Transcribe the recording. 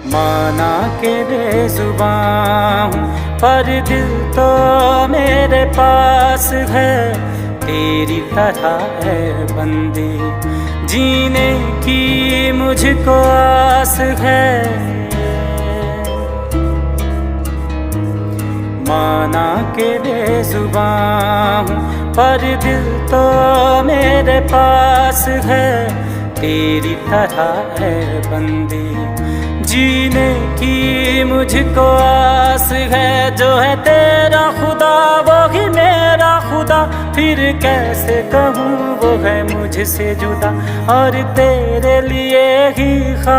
माना के बेजुबां हूँ पर दिल तो मेरे पास है, तेरी तरह है बंदी जीने की मुझको आस है। माना के बेजुबां हूँ पर दिल तो मेरे पास है, तेरी तरह है बंदी जीने की मुझको आस है। जो है तेरा खुदा वो ही मेरा खुदा, फिर कैसे कहूँ वो है मुझसे जुदा, और तेरे लिए ही